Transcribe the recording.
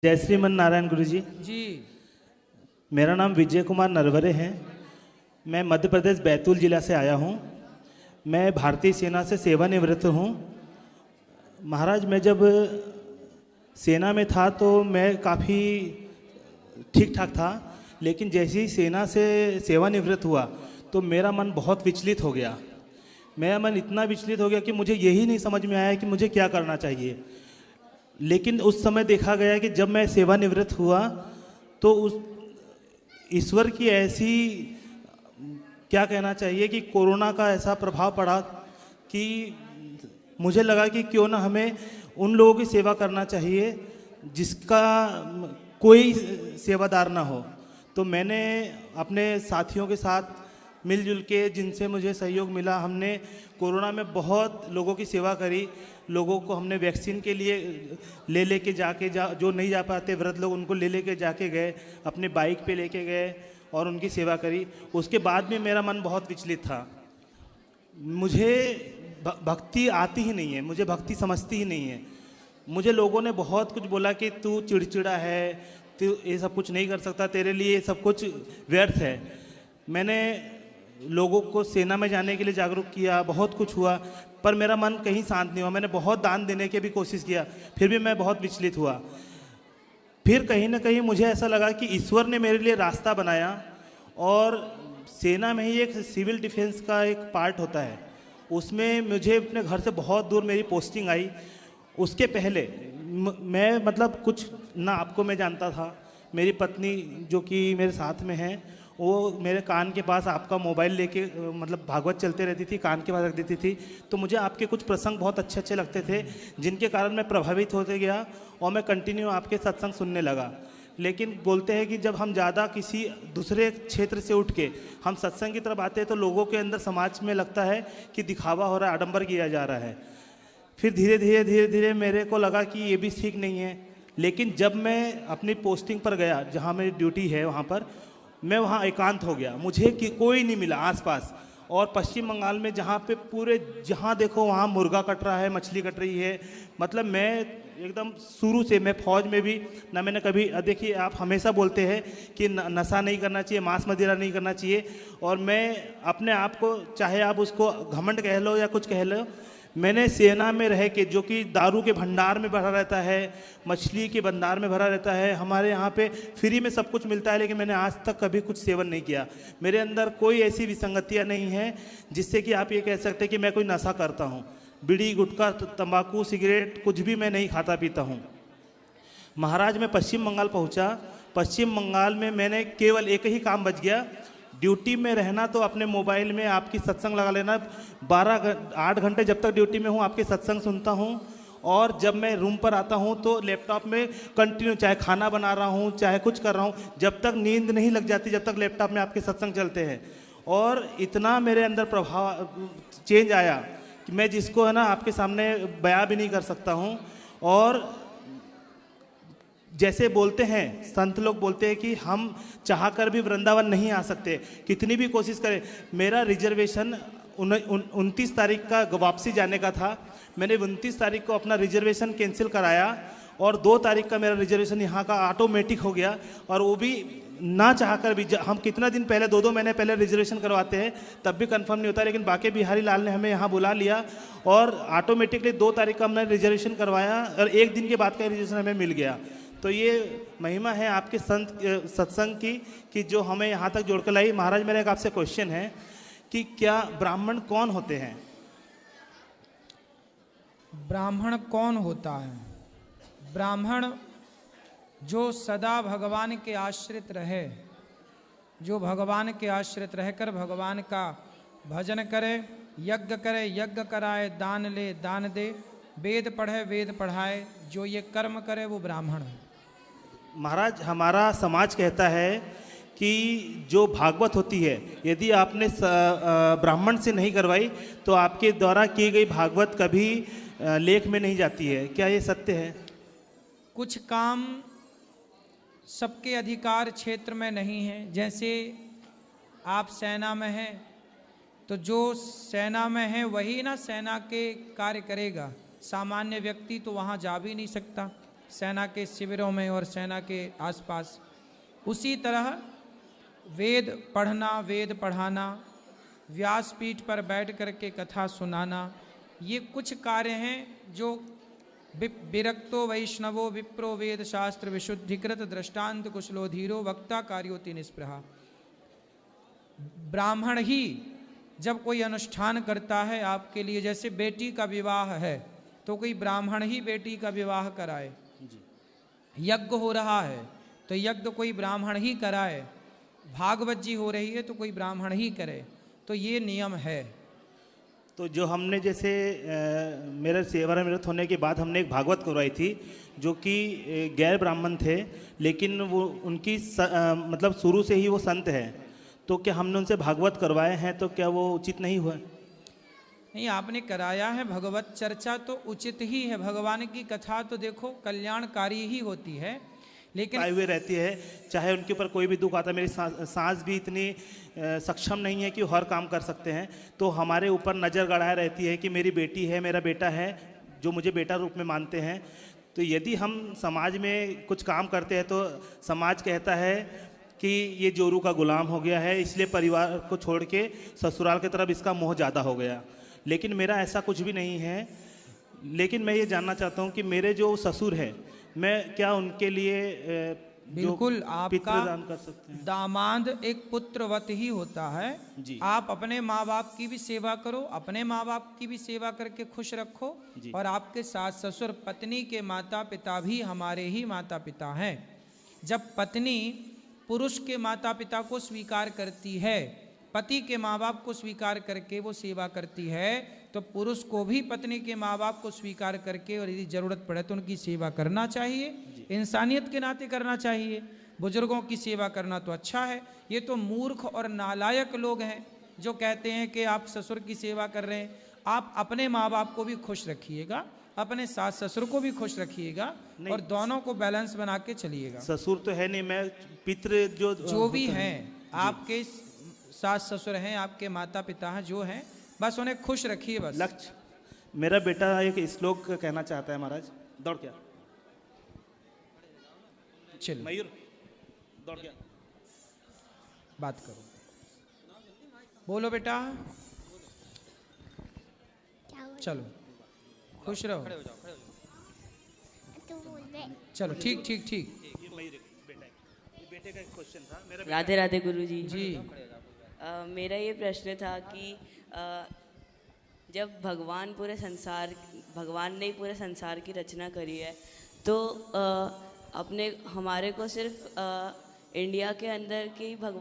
जय श्रीमन नारायण गुरु जी। जी। मेरा नाम विजय कुमार नरवरे है। मैं मध्य प्रदेश बैतूल जिला से आया हूँ। मैं भारतीय सेना से सेवानिवृत्त हूँ। महाराज, मैं जब सेना में था तो मैं काफ़ी ठीक ठाक था, लेकिन जैसे ही सेना से सेवानिवृत्त हुआ तो मेरा मन बहुत विचलित हो गया। मेरा मन इतना विचलित हो गया कि मुझे यही नहीं समझ में आया कि मुझे क्या करना चाहिए। लेकिन उस समय देखा गया कि जब मैं सेवानिवृत्त हुआ तो उस ईश्वर की ऐसी, क्या कहना चाहिए, कि कोरोना का ऐसा प्रभाव पड़ा कि मुझे लगा कि क्यों ना हमें उन लोगों की सेवा करना चाहिए जिसका कोई सेवादार ना हो। तो मैंने अपने साथियों के साथ मिलजुल के, जिनसे मुझे सहयोग मिला, हमने कोरोना में बहुत लोगों की सेवा करी। लोगों को हमने वैक्सीन के लिए लेके जाके जो नहीं जा पाते वृद्ध लोग, उनको लेके जाके गए, अपने बाइक पे लेके गए और उनकी सेवा करी। उसके बाद भी मेरा मन बहुत विचलित था। मुझे भक्ति आती ही नहीं है, मुझे भक्ति समझती ही नहीं है। मुझे लोगों ने बहुत कुछ बोला कि तू चिड़चिड़ा है, तू ये सब कुछ नहीं कर सकता, तेरे लिए ये सब कुछ व्यर्थ है। मैंने लोगों को सेना में जाने के लिए जागरूक किया, बहुत कुछ हुआ, पर मेरा मन कहीं शांत नहीं हुआ। मैंने बहुत दान देने की भी कोशिश किया, फिर भी मैं बहुत विचलित हुआ। फिर कहीं ना कहीं मुझे ऐसा लगा कि ईश्वर ने मेरे लिए रास्ता बनाया, और सेना में ही एक सिविल डिफेंस का एक पार्ट होता है, उसमें मुझे अपने घर से बहुत दूर मेरी पोस्टिंग आई। उसके पहले मैं मतलब कुछ ना आपको मैं जानता था। मेरी पत्नी जो कि मेरे साथ में है, वो मेरे कान के पास आपका मोबाइल लेके मतलब भागवत चलते रहती थी, कान के पास रख देती थी। तो मुझे आपके कुछ प्रसंग बहुत अच्छे अच्छे लगते थे, जिनके कारण मैं प्रभावित होते गया और मैं कंटिन्यू आपके सत्संग सुनने लगा। लेकिन बोलते हैं कि जब हम ज़्यादा किसी दूसरे क्षेत्र से उठ के हम सत्संग की तरफ आते हैं तो लोगों के अंदर समाज में लगता है कि दिखावा हो रहा है, आडंबर किया जा रहा है। फिर धीरे धीरे मेरे को लगा कि ये भी ठीक नहीं है। लेकिन जब मैं अपनी पोस्टिंग पर गया, जहाँ मेरी ड्यूटी है वहाँ पर, मैं वहाँ एकांत हो गया। मुझे कोई नहीं मिला आसपास। और पश्चिम बंगाल में जहाँ पे पूरे जहाँ देखो वहाँ मुर्गा कट रहा है, मछली कट रही है। मतलब मैं एकदम शुरू से, मैं फौज में भी ना मैंने कभी, देखिए आप हमेशा बोलते हैं कि नशा नहीं करना चाहिए, मांस मदिरा नहीं करना चाहिए, और मैं अपने आप को, चाहे आप उसको घमंड कह लो या कुछ कह लो, मैंने सेना में रह के, जो कि दारू के भंडार में भरा रहता है, मछली के भंडार में भरा रहता है, हमारे यहाँ पे फ्री में सब कुछ मिलता है, लेकिन मैंने आज तक कभी कुछ सेवन नहीं किया। मेरे अंदर कोई ऐसी विसंगतियाँ नहीं हैं जिससे कि आप ये कह सकते हैं कि मैं कोई नशा करता हूँ। बीड़ी, गुटखा, तंबाकू, सिगरेट कुछ भी मैं नहीं खाता पीता हूँ। महाराज, मैं पश्चिम बंगाल पहुँचा। पश्चिम बंगाल में मैंने केवल एक ही काम बच गया, ड्यूटी में रहना। तो अपने मोबाइल में आपकी सत्संग लगा लेना। 8 घंटे जब तक ड्यूटी में हूँ आपके सत्संग सुनता हूँ, और जब मैं रूम पर आता हूँ तो लैपटॉप में कंटिन्यू, चाहे खाना बना रहा हूँ चाहे कुछ कर रहा हूँ, जब तक नींद नहीं लग जाती, जब तक लैपटॉप में आपके सत्संग चलते हैं। और इतना मेरे अंदर प्रभाव चेंज आया कि मैं जिसको है ना आपके सामने बयां भी नहीं कर सकता हूँ। और जैसे बोलते हैं, संत लोग बोलते हैं कि हम चाहकर भी वृंदावन नहीं आ सकते, कितनी भी कोशिश करें। मेरा रिजर्वेशन 29 तारीख का वापसी जाने का था। मैंने 29 तारीख को अपना रिजर्वेशन कैंसिल कराया, और 2 तारीख का मेरा रिजर्वेशन यहाँ का ऑटोमेटिक हो गया। और वो भी ना चाहकर भी, हम कितना दिन पहले, 2 महीने पहले रिजर्वेशन करवाते हैं तब भी कंफर्म नहीं होता, लेकिन बाके बिहारी लाल ने हमें यहाँ बुला लिया और ऑटोमेटिकली 2 तारीख का हमने रिजर्वेशन करवाया, और 1 दिन के बाद का रिजर्वेशन हमें मिल गया। तो ये महिमा है आपके संत सत्संग की, कि जो हमें यहाँ तक जोड़ कर लाई। महाराज, मेरा एक आपसे क्वेश्चन है कि क्या ब्राह्मण कौन होते हैं? ब्राह्मण कौन होता है? ब्राह्मण जो सदा भगवान के आश्रित रहे, जो भगवान के आश्रित रहकर भगवान का भजन करे, यज्ञ करे, यज्ञ कराए, दान ले, दान दे, वेद पढ़े, वेद पढ़ाए, जो ये कर्म करे वो ब्राह्मण है। महाराज, हमारा समाज कहता है कि जो भागवत होती है, यदि आपने ब्राह्मण से नहीं करवाई तो आपके द्वारा की गई भागवत कभी लेख में नहीं जाती है। क्या ये सत्य है? कुछ काम सबके अधिकार क्षेत्र में नहीं है। जैसे आप सेना में हैं तो जो सेना में है वही ना सेना के कार्य करेगा, सामान्य व्यक्ति तो वहाँ जा भी नहीं सकता। सेना के शिविरों में और सेना के आसपास। उसी तरह वेद पढ़ना, वेद पढ़ाना, व्यासपीठ पर बैठ करके कथा सुनाना, ये कुछ कार्य हैं जो विरक्तो वैष्णवो विप्रो वेद शास्त्र विशुद्धिकृत दृष्टांत कुशलो धीरो वक्ता कार्योति निस्पृहा। ब्राह्मण ही जब कोई अनुष्ठान करता है आपके लिए, जैसे बेटी का विवाह है तो कोई ब्राह्मण ही बेटी का विवाह कराए, यज्ञ हो रहा है तो यज्ञ कोई ब्राह्मण ही कराए, भागवत जी हो रही है तो कोई ब्राह्मण ही करे, तो ये नियम है। तो जो हमने जैसे मेरे सेवानिवृत्त होने के बाद हमने एक भागवत करवाई थी जो कि गैर ब्राह्मण थे, लेकिन वो उनकी मतलब शुरू से ही वो संत है, तो क्या हमने उनसे भागवत करवाए हैं तो क्या वो उचित नहीं हुआ? नहीं, आपने कराया है। भगवत चर्चा तो उचित ही है, भगवान की कथा तो देखो कल्याणकारी ही होती है, लेकिन आए हुए रहती है, चाहे उनके ऊपर कोई भी दुख आता है। मेरी सांस भी इतनी सक्षम नहीं है कि हर काम कर सकते हैं, तो हमारे ऊपर नज़र गड़ाए रहती है कि मेरी बेटी है, मेरा बेटा है, जो मुझे बेटा रूप में मानते हैं। तो यदि हम समाज में कुछ काम करते हैं तो समाज कहता है कि ये जोरू का गुलाम हो गया है, इसलिए परिवार को छोड़ के ससुराल की तरफ इसका मोह ज़्यादा हो गया। लेकिन मेरा ऐसा कुछ भी नहीं है। लेकिन मैं ये जानना चाहता हूँ कि मेरे जो ससुर है, मैं क्या उनके लिए बिल्कुल आपका दान कर सकते हैं? दामाद एक पुत्रवत ही होता है जी। आप अपने माँ बाप की भी सेवा करो, अपने माँ बाप की भी सेवा करके खुश रखो, और आपके सास ससुर पत्नी के माता पिता भी हमारे ही माता पिता हैं। जब पत्नी पुरुष के माता पिता को स्वीकार करती है, पति के माँ बाप को स्वीकार करके वो सेवा करती है, तो पुरुष को भी पत्नी के माँ बाप को स्वीकार करके और यदि जरूरत पड़े तो उनकी सेवा करना चाहिए, इंसानियत के नाते करना चाहिए। बुजुर्गों की सेवा करना तो अच्छा है। ये तो मूर्ख और नालायक लोग हैं जो कहते हैं कि आप ससुर की सेवा कर रहे हैं। आप अपने माँ बाप को भी खुश रखिएगा, अपने सास ससुर को भी खुश रखिएगा, और दोनों को बैलेंस बना के चलिएगा। ससुर तो है नहीं, मैं पितृ जो भी हैं, आपके सास ससुर हैं, आपके माता पिता हैं, जो हैं, बस उन्हें खुश रखिए बस। लक्ष्य मेरा बेटा एक श्लोक कहना चाहता है महाराज। दौड़ क्या चलो मयूर, दौड़ क्या बात करो, बोलो बेटा, चलो खुश रहो, चलो ठीक ठीक ठीक। बेटे का एक क्वेश्चन था मेरा। राधे राधे गुरुजी। जी मेरा ये प्रश्न था कि जब भगवान ने ही पूरे संसार की रचना करी है, तो हमारे को सिर्फ इंडिया के अंदर की